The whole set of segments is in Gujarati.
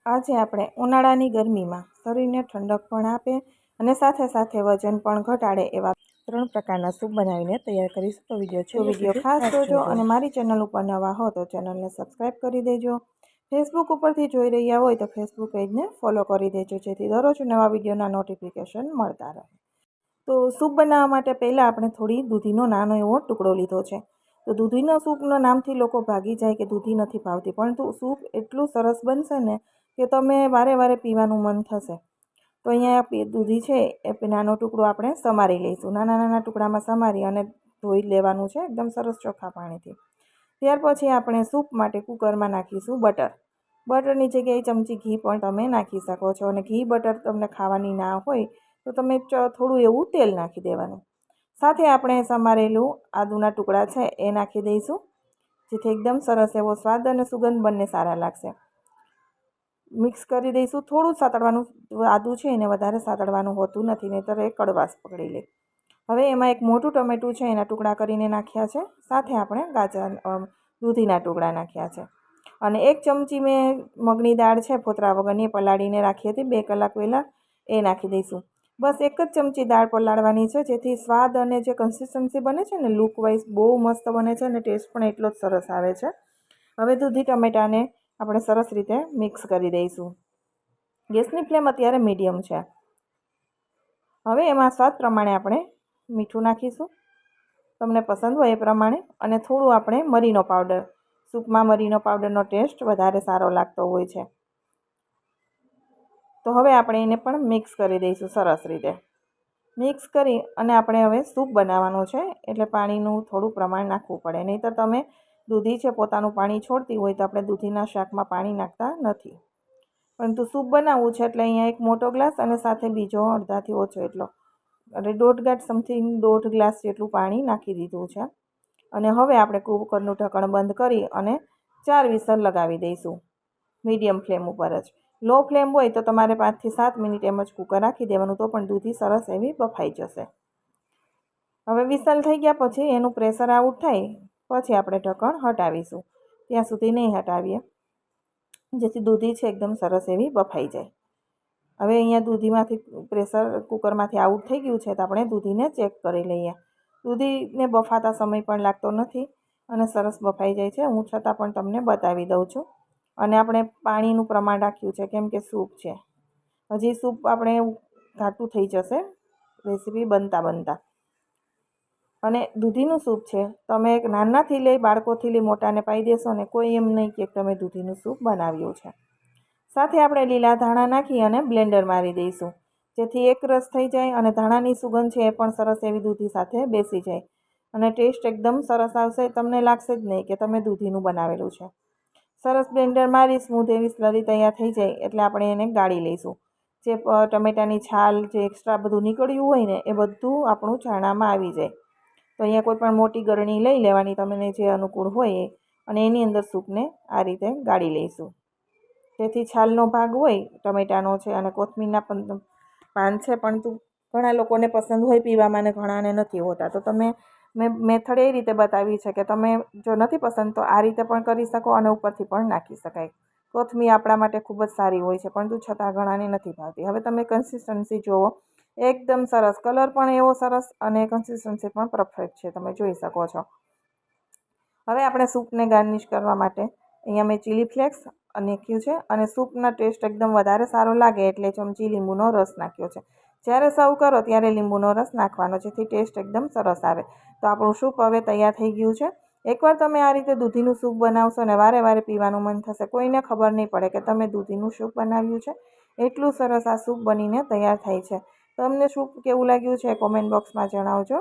આજે આપણે ઉનાળાની ગરમીમાં શરીરને ઠંડક પણ આપે અને સાથે સાથે વજન પણ ઘટાડે એવા 3 પ્રકારના સૂપ બનાવીને તૈયાર કરીશું. તો વિડીયો ખાસ જોજો અને મારી ચેનલ ઉપર નવા હો તો ચેનલને સબસ્ક્રાઈબ કરી દેજો. ફેસબુક ઉપરથી જોઈ રહ્યા હોય તો ફેસબુક પેજને ફોલો કરી દેજો, જેથી દરરોજ નવા વિડીયોના નોટિફિકેશન મળતા રહે. તો સૂપ બનાવવા માટે પહેલાં આપણે થોડી દૂધીનો નાનો એવો ટુકડો લીધો છે. તો દૂધીનો સૂપના નામથી લોકો ભાગી જાય કે દૂધી નથી ભાવતી, પરંતુ સૂપ એટલું સરસ બનશે ને કે તમે વારે વારે પીવાનું મન થશે. તો અહીંયા દૂધી છે એ નાનો ટુકડો આપણે સમારી લઈશું. નાના નાના ટુકડામાં સમારી અને ધોઈ લેવાનું છે એકદમ સરસ ચોખ્ખા પાણીથી. ત્યાર પછી આપણે સૂપ માટે કુકરમાં નાખીશું બટર. બટરની જગ્યાએ ચમચી ઘી પણ તમે નાખી શકો છો, અને ઘી બટર તમને ખાવાની ના હોય તો તમે થોડું એવું તેલ નાખી દેવાનું. સાથે આપણે સમારેલું આદુના ટુકડા છે એ નાખી દઈશું, જેથી એકદમ સરસ એવો સ્વાદ અને સુગંધ બંને સારા લાગશે. મિક્સ કરી દઈશું. થોડું સાતળવાનું, આદું છે એને વધારે સાતળવાનું હોતું નથી, નહીંતર એ કડવાશ પકડી લે. હવે એમાં એક મોટું ટમેટું છે એના ટુકડા કરીને નાખ્યા છે. સાથે આપણે દૂધીના ટુકડા નાખ્યા છે. અને 1 ચમચી મેં મગની દાળ છે ફોતરા વગરની પલાળીને રાખી હતી 2 કલાક પહેલાં, એ નાખી દઈશું. બસ 1 જ ચમચી દાળ પલાળવાની છે, જેથી સ્વાદ અને જે કન્સિસ્ટન્સી બને છે ને લુક વાઇઝ બહુ મસ્ત બને છે અને ટેસ્ટ પણ એટલો જ સરસ આવે છે. હવે દૂધી ટમેટાને આપણે સરસ રીતે મિક્સ કરી દઈશું. ગેસની ફ્લેમ અત્યારે મીડિયમ છે. હવે એમાં સ્વાદ પ્રમાણે આપણે મીઠું નાખીશું, તમને પસંદ હોય એ પ્રમાણે, અને થોડું આપણે મરીનો પાવડર. સૂપમાં મરીનો પાવડરનો ટેસ્ટ વધારે સારો લાગતો હોય છે. તો હવે આપણે એને પણ મિક્સ કરી દઈશું સરસ રીતે. મિક્સ કરી અને આપણે હવે સૂપ બનાવવાનું છે, એટલે પાણીનું થોડું પ્રમાણ નાખવું પડે. નહીંતર તમે દૂધી છે પોતાનું પાણી છોડતી હોય તો આપણે દૂધીના શાકમાં પાણી નાખતા નથી. પરંતુ સૂપ બનાવવું છે એટલે અહીંયા 1 મોટો ગ્લાસ અને સાથે બીજો અડધાથી ઓછો એટલો, એટલે 1.5 ગ્લાસ જેટલું પાણી નાખી દીધું છે. અને હવે આપણે કુકરનું ઢક્કણ બંધ કરી અને 4 વિસલ લગાવી દઈશું મીડિયમ ફ્લેમ ઉપર જ. લો ફ્લેમ હોય તો તમારે 5 થી 7 મિનિટ એમ જ કુકર રાખી દેવાનું, તો પણ દૂધી સરસ એવી બફાઈ જશે. હવે વિસલ થઈ ગયા પછી એનું પ્રેશર આઉટ થાય પછી આપણે ઢક્કણ હટાવીશું. ત્યાં સુધી નહીં હટાવીએ, જેથી દૂધી છે એકદમ સરસ એવી બફાઈ જાય. હવે અહીંયા દૂધીમાંથી પ્રેશર કુકરમાંથી આઉટ થઈ ગયું છે, તો આપણે દૂધીને ચેક કરી લઈએ. દૂધીને બફાતા સમય પણ લાગતો નથી અને સરસ બફાઈ જાય છે. હું છતાં પણ તમને બતાવી દઉં છું. અને આપણે પાણીનું પ્રમાણ રાખ્યું છે, કેમ કે સૂપ છે. હજી સૂપ આપણે ઘાટું થઈ જશે રેસીપી બનતા. અને દૂધીનું સૂપ છે, તમે એક નાનાથી લઈ બાળકોથી લઈ મોટાને પાઈ દેશો ને કોઈ એમ નહીં કે તમે દૂધીનું સૂપ બનાવ્યું છે. સાથે આપણે લીલા ધાણા નાખી અને બ્લેન્ડર મારી દઈશું, જેથી એક રસ થઈ જાય અને ધાણાની સુગંધ છે એ પણ સરસ એવી દૂધી સાથે બેસી જાય અને ટેસ્ટ એકદમ સરસ આવશે. તમને લાગશે જ નહીં કે તમે દૂધીનું બનાવેલું છે. સરસ બ્લેન્ડર મારી સ્મૂથ એવી સ્લરી તૈયાર થઈ જાય એટલે આપણે એને ગાળી લઈશું. જે ટમેટાની છાલ જે એક્સ્ટ્રા બધું નીકળ્યું હોય ને એ બધું આપણું ચાણામાં આવી જાય. તો અહીંયા કોઈ પણ મોટી ગરણી લઈ લેવાની તમને જે અનુકૂળ હોય એ, અને એની અંદર સૂપને આ રીતે ગાળી લઈશું, જેથી છાલનો ભાગ હોય ટમેટાનો છે અને કોથમીરના પાન છે, પરંતુ ઘણા લોકોને પસંદ હોય પીવામાં અને ઘણાને નથી હોતા. તો મેં મેથડ એ રીતે બતાવી છે કે તમે જો નથી પસંદ તો આ રીતે પણ કરી શકો અને ઉપરથી પણ નાખી શકાય. કોથમીર આપણા માટે ખૂબ જ સારી હોય છે, પરંતુ છતાં ઘણાને નથી ભાવતી. હવે તમે કન્સિસ્ટન્સી જુઓ, એકદમ સરસ, કલર પણ એવો સરસ અને કન્સિસ્ટન્સી પણ પરફેક્ટ છે, તમે જોઈ શકો છો. હવે આપણે સૂપને ગાર્નિશ કરવા માટે અહીંયા મેં ચીલી ફ્લેક્સ નાખ્યું છે, અને સૂપના ટેસ્ટ એકદમ વધારે સારો લાગે એટલે ચમચી લીંબુનો રસ નાખ્યો છે. જ્યારે સર્વ કરો ત્યારે લીંબુનો રસ નાખવાનો, જેથી ટેસ્ટ એકદમ સરસ આવે. તો આપણું સૂપ હવે તૈયાર થઈ ગયું છે. એકવાર તમે આ રીતે દૂધીનું સૂપ બનાવશો ને વારે વારે પીવાનું મન થશે. કોઈને ખબર નહીં પડે કે તમે દૂધીનું સૂપ બનાવ્યું છે. એટલું સરસ આ સૂપ બનીને તૈયાર થાય છે. તમને સૂપ કેવું લાગ્યું છે કોમેન્ટ બોક્સમાં જણાવજો.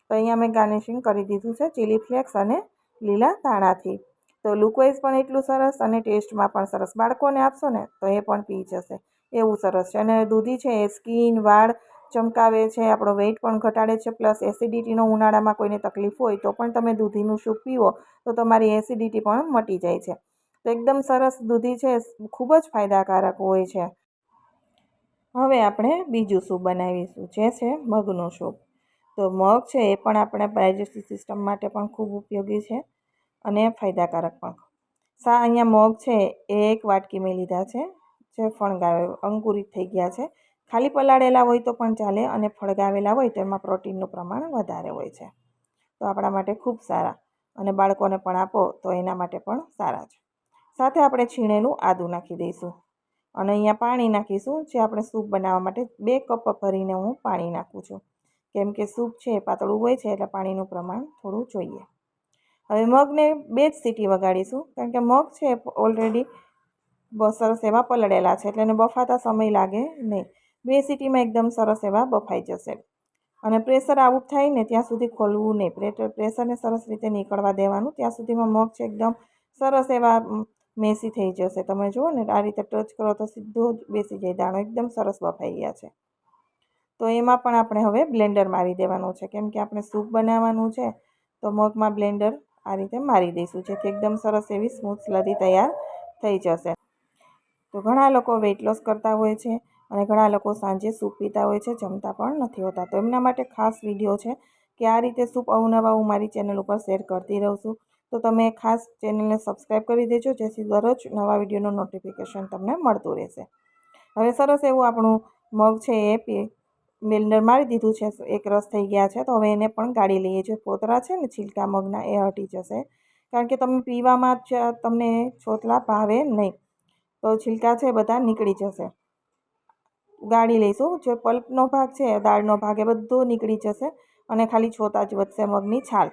તો અહીંયા મેં ગાર્નિશિંગ કરી દીધું છે ચીલી ફ્લેક્સ અને લીલા ધાણાથી. તો લુકવાઇઝ પણ એટલું સરસ અને ટેસ્ટમાં પણ સરસ. બાળકોને આપશો ને તો એ પણ પી જશે, એવું સરસ છે. અને દૂધી છે એ સ્કિન, વાળ ચમકાવે છે, આપણો વેઇટ પણ ઘટાડે છે, પ્લસ એસિડિટીનો ઉનાળામાં કોઈને તકલીફ હોય તો પણ તમે દૂધીનું સૂપ પીવો તો તમારી એસિડિટી પણ મટી જાય છે. તો એકદમ સરસ દૂધી છે, ખૂબ જ ફાયદાકારક હોય છે. હવે આપણે બીજું સૂપ બનાવીશું, જે છે મગનું સૂપ. તો મગ છે એ પણ આપણા ડાયજેસ્ટિવ સિસ્ટમ માટે પણ ખૂબ ઉપયોગી છે અને ફાયદાકારક પણ. અહીંયા મગ છે એ 1 વાટકી મેં લીધા છે, છે અંકુરિત થઈ ગયા છે. ખાલી પલાળેલા હોય તો પણ ચાલે અને ફળગાવેલા હોય તો એમાં પ્રોટીનનું પ્રમાણ વધારે હોય છે. તો આપણા માટે ખૂબ સારા અને બાળકોને પણ આપો તો એના માટે પણ સારા છે. સાથે આપણે છીણેલું આદું નાખી દઈશું અને અહીંયા પાણી નાખીશું. જે આપણે સૂપ બનાવવા માટે 2 કપ ભરીને હું પાણી નાખું છું, કેમ કે સૂપ છે પાતળું હોય છે એટલે પાણીનું પ્રમાણ થોડું જોઈએ. હવે મગને 2 જ સીટી વગાડીશું, કારણ કે મગ છે ઓલરેડી બહુ સરસ એવા પલળેલા છે એટલે એને બફાતા સમય લાગે નહીં. 2 સીટીમાં એકદમ સરસ એવા બફાઈ જશે. અને પ્રેશર આઉટ થાય ને ત્યાં સુધી ખોલવું નહીં. પ્રેશરને સરસ રીતે નીકળવા દેવાનું. ત્યાં સુધીમાં મગ છે એકદમ સરસ એવા મેસી થઈ જશે. તમે જુઓ ને આ રીતે ટચ કરો તો સીધો જ બેસી જાય દાણો. એકદમ સરસ બફાઈ ગયા છે. તો એમાં પણ આપણે હવે બ્લેન્ડર મારી દેવાનું છે, કેમ કે આપણે સૂપ બનાવવાનું છે. તો મગમાં બ્લેન્ડર આ રીતે મારી દઈશું, જેથી એકદમ સરસ એવી સ્મૂથ સ્લરી તૈયાર થઈ જશે. તો ઘણા લોકો વેઇટ લોસ કરતા હોય છે અને ઘણા લોકો સાંજે સૂપ પીતા હોય છે, જમતા પણ નથી હોતા. તો એમના માટે ખાસ વિડીયો છે કે આ રીતે સૂપ અવનવા હું મારી ચેનલ ઉપર શેર કરતી રહું છું. તો તમે ખાસ ચેનલને સબસ્ક્રાઈબ કરી દેજો, જેથી દરરોજ નવા વિડીયોનું નોટિફિકેશન તમને મળતું રહેશે. હવે સરસ એવું આપણું મગ છે એ બ્લેન્ડર મારી દીધું છે, એક રસ થઈ ગયા છે. તો હવે એને પણ ગાળી લઈએ. જે પોતરા છે ને છિલકા મગના એ હટી જશે, કારણ કે તમે પીવામાં જ તમને છોતલા ભાવે નહીં, તો છિલકા છે બધા નીકળી જશે. ગાળી લઈશું. જે પલ્પનો ભાગ છે, દાળનો ભાગ, એ બધો નીકળી જશે અને ખાલી છોતા જ વધશે મગની છાલ.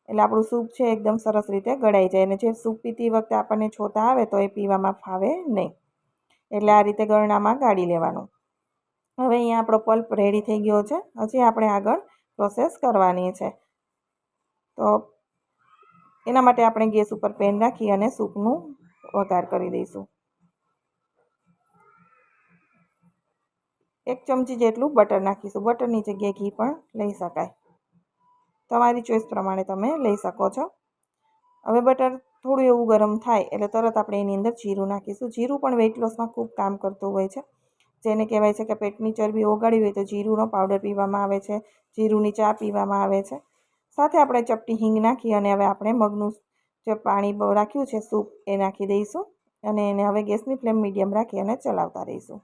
એટલે આપણું સૂપ છે એકદમ સરસ રીતે ગળાઈ જાય. અને જે સૂપ પીતી વખતે આપણને છોતા આવે તો એ પીવામાં ફાવે નહીં. એટલે આ રીતે ગરણામાં ગાળી લેવાનું. હવે અહીંયા આપણો પલ્પ રેડી થઈ ગયો છે. હજી આપણે આગળ પ્રોસેસ કરવાની છે. તો એના માટે આપણે ગેસ ઉપર પેન રાખી અને સૂપનું વઘાર કરી દઈશું. 1 ચમચી જેટલું બટર નાખીશું. બટરની જગ્યાએ ઘી પણ લઈ શકાય. તમારી ચોઈસ પ્રમાણે તમે લઈ શકો છો. હવે બટર થોડું એવું ગરમ થાય એટલે તરત આપણે એની અંદર જીરું નાખીશું. જીરું પણ વેઇટ લોસમાં ખૂબ કામ કરતું હોય છે. જેને કહેવાય છે કે પેટની ચરબી ઓગાળી હોય તો જીરુંનો પાવડર પીવામાં આવે છે, જીરુંની ચા પીવામાં આવે છે. સાથે આપણે ચપટી હિંગ નાખી અને હવે આપણે મગનું જે પાણી રાખ્યું છે સૂપ એ નાખી દઈશું અને એને હવે ગેસની ફ્લેમ મીડિયમ રાખી અને ચલાવતા રહીશું.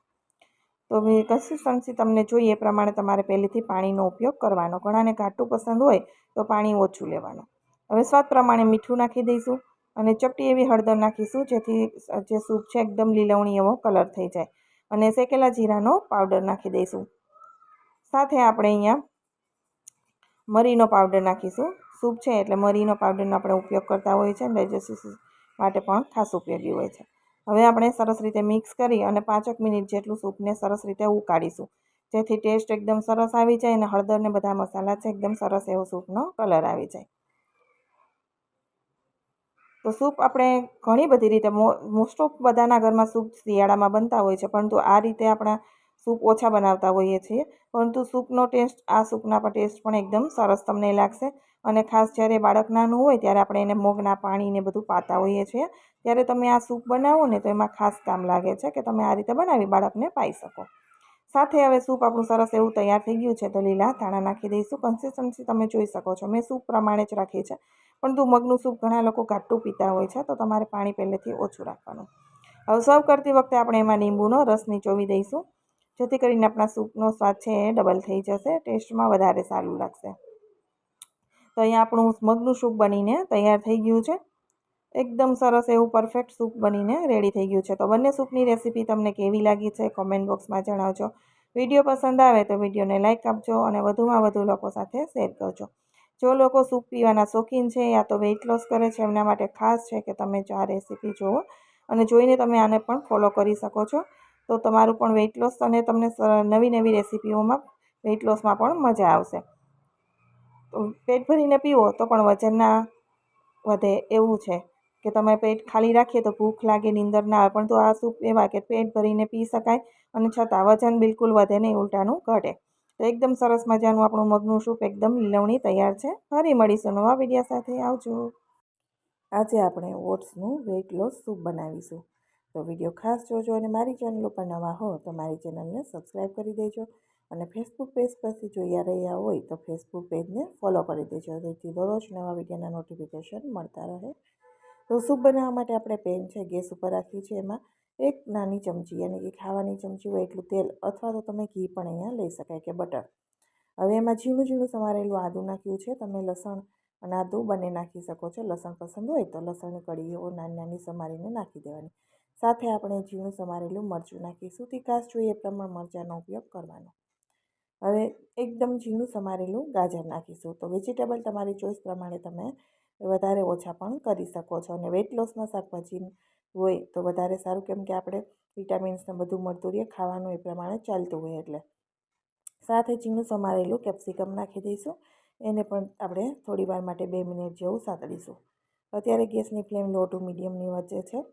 તો કન્સિસ્ટન્સી તમને જોઈએ એ પ્રમાણે તમારે પહેલેથી પાણીનો ઉપયોગ કરવાનો. ઘણાને ઘાટું પસંદ હોય તો પાણી ઓછું લેવાનું. હવે સ્વાદ પ્રમાણે મીઠું નાખી દઈશું અને ચપટી એવી હળદર નાખીશું, જેથી જે સૂપ છે એકદમ લીલવણી એવો કલર થઈ જાય. અને શેકેલા જીરાનો પાવડર નાખી દઈશું. સાથે આપણે અહીંયા મરીનો પાવડર નાખીશું. સૂપ છે એટલે મરીનો પાવડરનો આપણે ઉપયોગ કરતા હોઈએ છીએ. ડાયજેસ્ટિવ માટે પણ ખાસ ઉપયોગી હોય છે. હવે આપણે સરસ રીતે મિક્સ કરી અને 5 મિનિટ જેટલું સૂપને સરસ રીતે ઉકાળીશું, જેથી ટેસ્ટ એકદમ સરસ આવી જાય અને હળદર ને બધા મસાલા છે એકદમ સરસ એવો સૂપનો કલર આવી જાય. તો સૂપ આપણે ઘણી બધી રીતે મોસ્ટ ઓફ બધાના ઘરમાં સૂપ શિયાળામાં બનતા હોય છે, પરંતુ આ રીતે આપણા સૂપ ઓછા બનાવતા હોઈએ છીએ. પરંતુ સૂપનો ટેસ્ટ, આ સૂપના પણ ટેસ્ટ પણ એકદમ સરસ તમને લાગશે. અને ખાસ જ્યારે બાળક નાનું હોય ત્યારે આપણે એને મગના પાણીને બધું પાતા હોઈએ છીએ, ત્યારે તમે આ સૂપ બનાવો ને તો એમાં ખાસ કામ લાગે છે કે તમે આ રીતે બનાવી બાળકને પાઈ શકો. સાથે હવે સૂપ આપણું સરસ એવું તૈયાર થઈ ગયું છે. તો લીલા ધાણા નાખી દઈશું. કન્સિસ્ટન્સી તમે જોઈ શકો છો, મેં સૂપ પ્રમાણે જ રાખી છે. પરંતુ મગનું સૂપ ઘણા લોકો ઘાટું પીતા હોય છે, તો તમારે પાણી પહેલેથી ઓછું રાખવાનું. હવે સર્વ કરતી વખતે આપણે એમાં લીંબુનો રસ નીચોવી દઈશું, જેથી કરીને આપણા સૂપનો સ્વાદ છે એ ડબલ થઈ જશે, ટેસ્ટમાં વધારે સારું લાગશે. તો અહીંયા આપણું મગનું સૂપ બનીને તૈયાર થઈ ગયું છે. એકદમ સરસ એવું પરફેક્ટ સૂપ બનીને રેડી થઈ ગયું છે. તો બંને સૂપની રેસીપી તમને કેવી લાગી છે કોમેન્ટ બોક્સમાં જણાવજો. વિડીયો પસંદ આવે તો વિડીયોને લાઇક આપજો અને વધુમાં વધુ લોકો સાથે શેર કરજો. જો લોકો સૂપ પીવાના શોખીન છે યા તો વેઇટ લોસ કરે છે, એમના માટે ખાસ છે કે તમે આ રેસીપી જુઓ અને જોઈને તમે આને પણ ફોલો કરી શકો છો. તો તમારું પણ વેઇટ લોસ અને તમને નવી નવી રેસીપીઓમાં વેઇટ લોસમાં પણ મજા આવશે. તો પેટ ભરીને પીવો તો પણ વજન ના વધે એવું છે કે તમે પેટ ખાલી રાખીએ તો ભૂખ લાગે, નીંદર ના આવે, પરંતુ આ સૂપ એવા કે પેટ ભરીને પી શકાય અને છતાં વજન બિલકુલ વધે નહીં, ઉલટાનું ઘટે. તો એકદમ સરસ મજાનું આપણું મગનું સૂપ એકદમ લીલવણી તૈયાર છે. ફરી મળીશું નવા વિડીયો સાથે. આવજો. આજે આપણે ઓટ્સનું વેઇટ લોસ સૂપ બનાવીશું. તો વિડીયો ખાસ જોજો અને મારી ચેનલ ઉપર નવા હો તો મારી ચેનલને સબસ્ક્રાઈબ કરી દેજો અને ફેસબુક પેજ પરથી જોઈ રહ્યા હોય તો ફેસબુક પેજને ફોલો કરી દેજો, જેથી દરરોજ નવા વિડીયોના નોટિફિકેશન મળતા રહે. તો સૂપ બનાવવા માટે આપણે પેન છે ગેસ ઉપર રાખ્યું છે, એમાં એક નાની ચમચી યાની કે ખાવાની ચમચી હોય એટલું તેલ અથવા તો તમે ઘી પણ અહીંયા લઈ શકાય કે બટર. હવે એમાં ઝીણું ઝીણું સમારેલું આદું નાખ્યું છે. તમે લસણ અને આદું બંને નાખી શકો છો. લસણ પસંદ હોય તો લસણની કળીઓ નાની નાની સમારીને નાખી દેવાની. સાથે આપણે ઝીણું સમારેલું મરચું નાખીશું. તીખાશ જોઈએ એ પ્રમાણે મરચાંનો ઉપયોગ કરવાનો. હવે એકદમ ઝીણું સમારેલું ગાજર નાખીશું. તો વેજીટેબલ તમારી ચોઈસ પ્રમાણે તમે વધારે ઓછા પણ કરી શકો છો. અને વેઇટ લોસમાં શાકભાજી હોય તો વધારે સારું, કેમ કે આપણે વિટામિન્સને બધું મળતું રહીએ ખાવાનું એ પ્રમાણે ચાલતું હોય એટલે. સાથે ઝીણું સમારેલું કેપ્સિકમ નાખી દઈશું. એને પણ આપણે થોડી વાર માટે 2 મિનિટ જેવું સાતળીશું. અત્યારે ગેસની ફ્લેમ લો ટુ મીડિયમની વચ્ચે છે.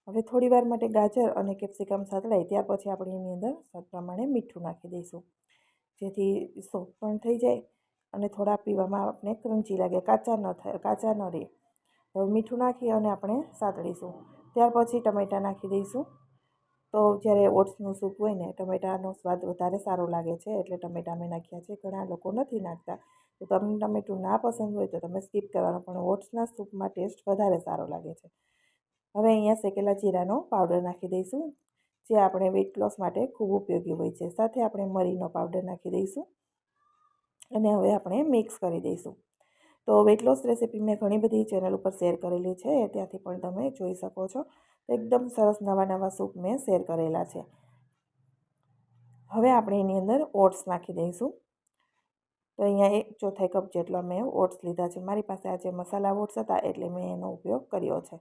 હવે થોડી વાર માટે ગાજર અને કેપ્સિકમ સાતળાય ત્યાર પછી આપણે એની અંદર સ્વાદ પ્રમાણે મીઠું નાખી દઈશું, જેથી સોફ્ટ પણ થઈ જાય અને થોડા પીવામાં આપણે ક્રન્ચી લાગે, કાચા ન રહે. હવે મીઠું નાખી અને આપણે સાતળીશું. ત્યાર પછી ટમેટાં નાખી દઈશું. તો જ્યારે ઓટ્સનું સૂપ હોય ને ટમેટાનો સ્વાદ વધારે સારો લાગે છે, એટલે ટમેટાં મેં નાખ્યા છે. ઘણા લોકો નથી નાખતા, તો તમને ટમેટું ના પસંદ હોય તો તમે સ્કીપ કરવાનું, પણ ઓટ્સના સૂપમાં ટેસ્ટ વધારે સારો લાગે છે. હવે અહીંયા શેકેલા જીરાનો પાવડર નાખી દઈશું, જે આપણે વેઇટ લોસ માટે ખૂબ ઉપયોગી હોય છે. સાથે આપણે મરીનો પાવડર નાખી દઈશું અને હવે આપણે મિક્સ કરી દઈશું. તો વેઇટ લોસ રેસીપી મેં ઘણી બધી ચેનલ ઉપર શેર કરેલી છે, ત્યાંથી પણ તમે જોઈ શકો છો. એકદમ સરસ નવા નવા સૂપ મેં શેર કરેલા છે. હવે આપણે એની અંદર ઓટ્સ નાખી દઈશું. તો અહીંયા 1/4 કપ જેટલા મેં ઓટ્સ લીધા છે. મારી પાસે આજે મસાલા ઓટ્સ હતા એટલે મેં એનો ઉપયોગ કર્યો છે.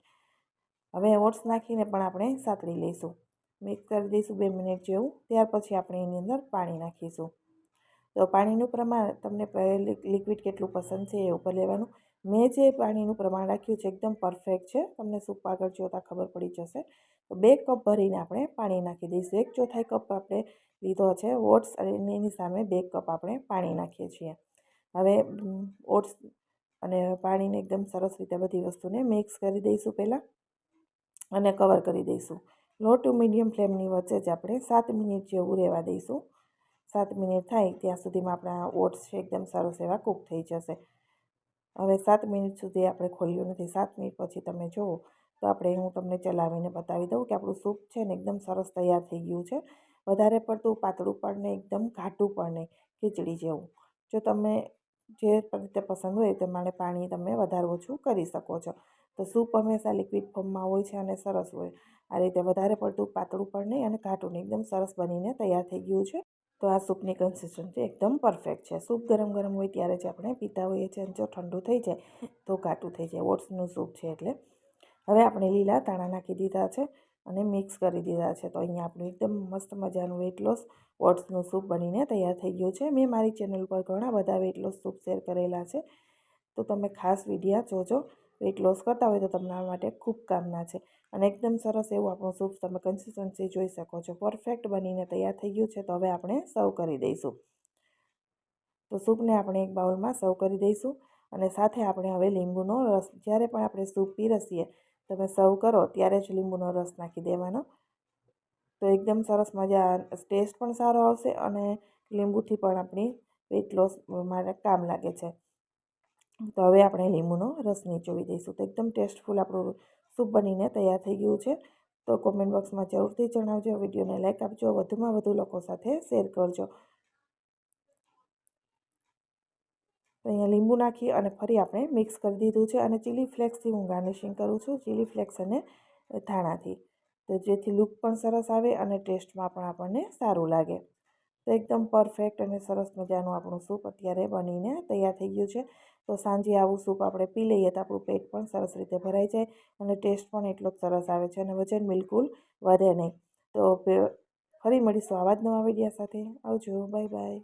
હવે ઓટ્સ નાખીને પણ આપણે સાતળી લઈશું. મિક્સ કરી દઈશું 2 મિનિટ જેવું. ત્યાર પછી આપણે એની અંદર પાણી નાખીશું. તો પાણીનું પ્રમાણ તમને લિક્વિડ કેટલું પસંદ છે એ ઉપર લેવાનું. મેં જે પાણીનું પ્રમાણ રાખ્યું છે એકદમ પરફેક્ટ છે. તમને સૂપ આગળ જોતાં ખબર પડી જશે. તો 2 કપ ભરીને આપણે પાણી નાખી દઈશું. 1/4 કપ આપણે લીધો છે ઓટ્સ અને એની સામે 2 કપ આપણે પાણી નાખીએ છીએ. હવે ઓટ્સ અને પાણીને એકદમ સરસ રીતે બધી વસ્તુને મિક્સ કરી દઈશું પહેલાં અને કવર કરી દઈશું. લો ટુ મીડિયમ ફ્લેમની વચ્ચે જ આપણે 7 મિનિટ જેવું રહેવા દઈશું. 7 મિનિટ થાય ત્યાં સુધીમાં આપણા ઓટ્સ છે એકદમ સરસ એવા કૂક થઈ જશે. હવે 7 મિનિટ સુધી આપણે ખોલ્યું નથી. 7 મિનિટ પછી તમે જુઓ તો હું તમને ચલાવીને બતાવી દઉં કે આપણું સૂપ છે ને એકદમ સરસ તૈયાર થઈ ગયું છે. વધારે પડતું પાતળું પણ નહીં, એકદમ ઘાટું પણ નહીં, ખીચડી જેવું. જો તમે જે રીતે પસંદ હોય તે પ્રમાણે પાણી તમે વધારે ઓછું કરી શકો છો. તો સૂપ હંમેશા લિક્વિડ ફોર્મમાં હોય છે અને સરસ હોય. આ રીતે વધારે પડતું પાતળું પણ નહીં અને ઘાટું નહીં, એકદમ સરસ બનીને તૈયાર થઈ ગયું છે. તો આ સૂપની કન્સિસ્ટન્સી એકદમ પરફેક્ટ છે. સૂપ ગરમ ગરમ હોય ત્યારે જ આપણે પીતા હોઈએ છીએ, અને જો ઠંડુ થઈ જાય તો ઘાટું થઈ જાય. ઓટ્સનું સૂપ છે એટલે. હવે આપણે લીલા ધાણા નાખી દીધા છે અને મિક્સ કરી દીધા છે. તો અહીંયા આપણું એકદમ મસ્ત મજાનું વેઇટ લોસ ઓટ્સનું સૂપ બનીને તૈયાર થઈ ગયું છે. મેં મારી ચેનલ પર ઘણા બધા વેઇટ લોસ સૂપ શેર કરેલા છે, તો તમે ખાસ વિડીયા જોજો. વેઇટ લોસ કરતા હોય તો તમારા માટે ખૂબ કામના છે. અને એકદમ સરસ એવું આપણું સૂપ તમે કન્સિસ્ટન્સી જોઈ શકો છો. પરફેક્ટ બનીને તૈયાર થઈ ગયું છે. તો હવે આપણે સર્વ કરી દઈશું. તો સૂપને આપણે એક બાઉલમાં સર્વ કરી દઈશું અને સાથે આપણે હવે લીંબુનો રસ, જ્યારે પણ આપણે સૂપ પીરસીએ તમે સર્વ કરો ત્યારે જ લીંબુનો રસ નાખી દેવાનો. તો એકદમ સરસ મજા, ટેસ્ટ પણ સારો આવશે અને લીંબુથી પણ આપણી વેઇટ લોસ માટે કામ લાગે છે. તો હવે આપણે લીંબુનો રસ નીચોવી દઈશું. તો એકદમ ટેસ્ટફુલ આપણું સૂપ બનીને તૈયાર થઈ ગયું છે. તો કોમેન્ટ બોક્સમાં જરૂરથી જણાવજો. વિડીયોને લાઈક આપજો, વધુમાં વધુ લોકો સાથે શેર કરજો. તો અહીંયા લીંબુ નાખી અને ફરી આપણે મિક્સ કરી દીધું છે અને ચીલી ફ્લેક્સથી હું ગાર્નિશિંગ કરું છું, ચીલી ફ્લેક્સ અને ધાણાથી. તો જેથી લુક પણ સરસ આવે અને ટેસ્ટમાં પણ આપણને સારું લાગે. તો એકદમ પરફેક્ટ અને સરસ મજાનું આપણું સૂપ અત્યારે બનીને તૈયાર થઈ ગયું છે. તો સાંજે આવું સૂપ આપણે પી લઈએ તો આપણું પેટ પણ સરસ રીતે ભરાઈ જાય અને ટેસ્ટ પણ એટલો જ સરસ આવે છે અને વજન બિલકુલ વધે નહીં. તો ફરી મળીશું આવા જ નવા વિડીયો સાથે. આવજો, બાય બાય.